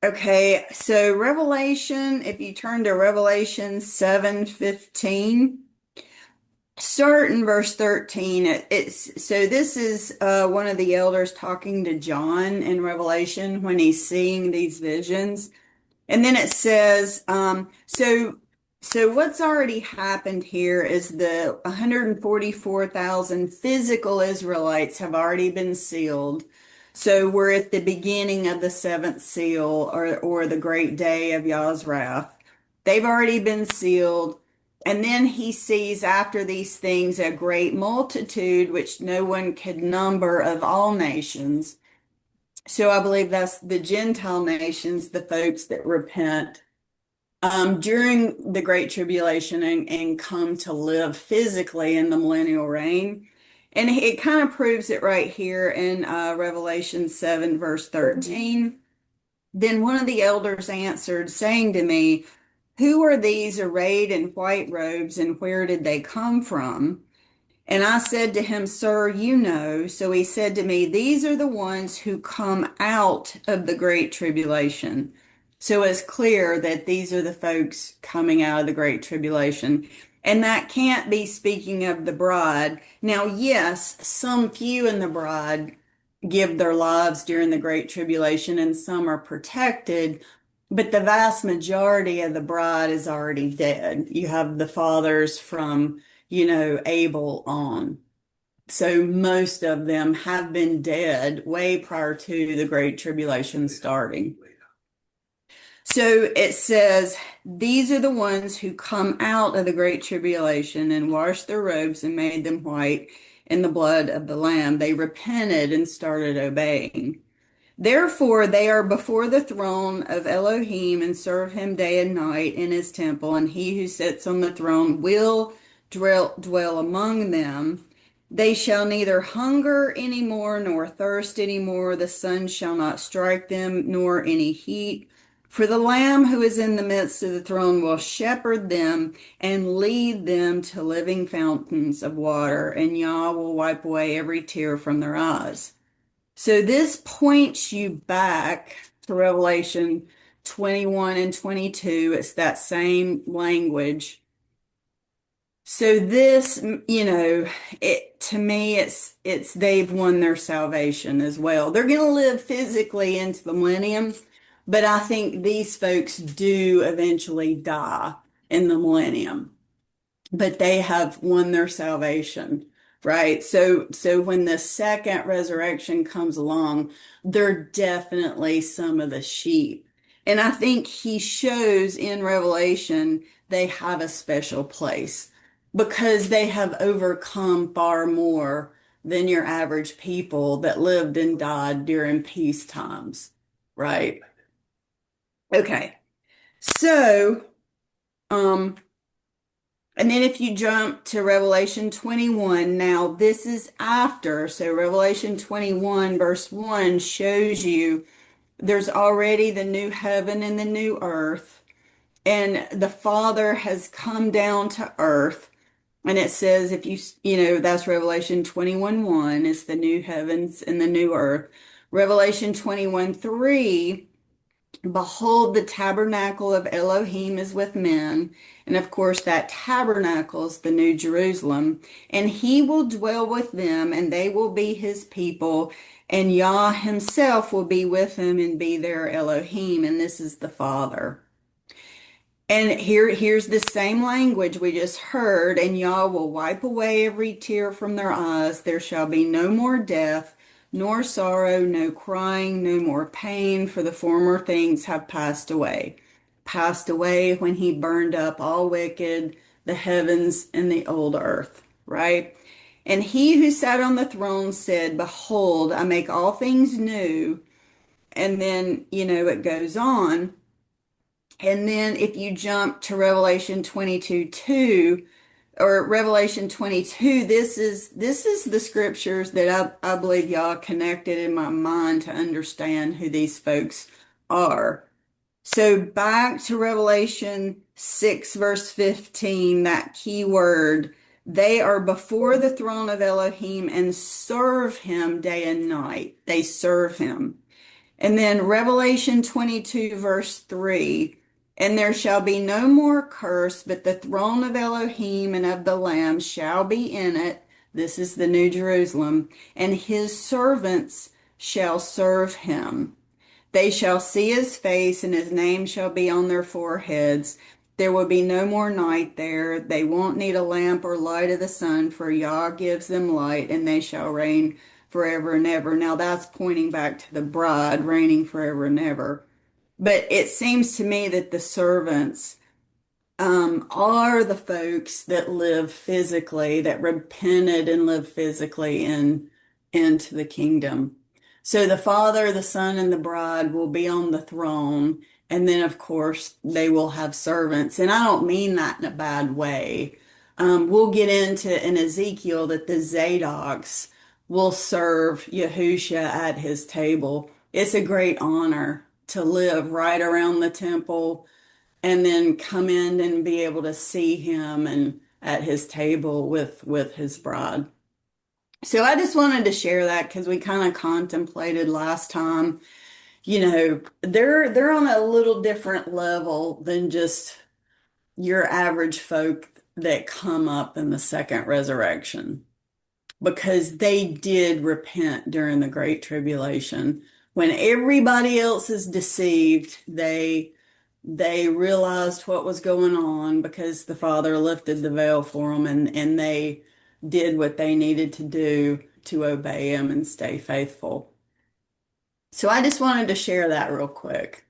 Okay, so Revelation, if you turn to Revelation 7:15, start in verse 13. This is one of the elders talking to John in Revelation when he's seeing these visions. And then it says, so what's already happened here is the 144,000 physical Israelites have already been sealed. So we're at the beginning of the seventh seal or the great day of Yah's wrath. They've already been sealed. And then he sees after these things a great multitude, which no one could number, of all nations. So I believe that's the Gentile nations, the folks that repent during the Great Tribulation and come to live physically in the millennial reign. And it kind of proves it right here in Revelation 7, verse 13. Then one of the elders answered, saying to me, "Who are these arrayed in white robes, and where did they come from?" And I said to him, "Sir, you know." So he said to me, "These are the ones who come out of the great tribulation." So it's clear that these are the folks coming out of the great tribulation. And that can't be speaking of the bride. Now, yes, some few in the bride give their lives during the great tribulation and some are protected, but the vast majority of the bride is already dead. You have the fathers from Abel on. So most of them have been dead way prior to the Great Tribulation starting. So it says, "These are the ones who come out of the Great Tribulation and washed their robes and made them white in the blood of the Lamb. They repented and started obeying. Therefore, they are before the throne of Elohim and serve him day and night in his temple, and he who sits on the throne will dwell among them. They shall neither hunger any more nor thirst any more. The sun shall not strike them, nor any heat. For the Lamb who is in the midst of the throne will shepherd them and lead them to living fountains of water, and Yah will wipe away every tear from their eyes." So this points you back to Revelation 21 and 22. It's that same language. So this, it to me, it's they've won their salvation as well. They're going to live physically into the millennium, but I think these folks do eventually die in the millennium, but they have won their salvation, right? So when the second resurrection comes along, they're definitely some of the sheep. And I think he shows in Revelation they have a special place because they have overcome far more than your average people that lived and died during peace times, right? Okay. So, um, and then if you jump to Revelation 21, now this is after. So Revelation 21, verse 1 shows you there's already the new heaven and the new earth, and the Father has come down to earth. And it says, if that's Revelation 21, 1, it's the new heavens and the new earth. Revelation 21, 3, "Behold, the tabernacle of Elohim is with men." And of course, that tabernacle is the New Jerusalem. "And he will dwell with them, and they will be his people. And Yah himself will be with them and be their Elohim." And this is the Father. And here's the same language we just heard. "And Yah will wipe away every tear from their eyes. There shall be no more death, nor sorrow, no crying, no more pain, for the former things have passed away." Passed away when he burned up all wicked, the heavens and the old earth, right? "And he who sat on the throne said, Behold, I make all things new." And then, it goes on. And then if you jump to Revelation 22, 2, or Revelation 22, this is the scriptures that I believe y'all connected in my mind to understand who these folks are. So back to Revelation 6, verse 15, that key word, "They are before the throne of Elohim and serve him day and night." They serve him. And then Revelation 22, verse 3. And there shall be no more curse, but the throne of Elohim and of the Lamb shall be in it. This is the New Jerusalem. And his servants shall serve him. They shall see his face, and his name shall be on their foreheads. There will be no more night there. They won't need a lamp or light of the sun, for Yah gives them light, and they shall reign forever and ever. Now that's pointing back to the bride reigning forever and ever. But it seems to me that the servants are the folks that live physically, that repented and live physically into the kingdom. So the Father, the Son, and the bride will be on the throne. And then, of course, they will have servants. And I don't mean that in a bad way. We'll get into in Ezekiel that the Zadoks will serve Yahusha at his table. It's a great honor to live right around the temple and then come in and be able to see him and at his table with his bride. So I just wanted to share that because we kind of contemplated last time, they're on a little different level than just your average folk that come up in the second resurrection because they did repent during the Great Tribulation. When everybody else is deceived, they realized what was going on because the Father lifted the veil for them and they did what they needed to do to obey him and stay faithful. So I just wanted to share that real quick.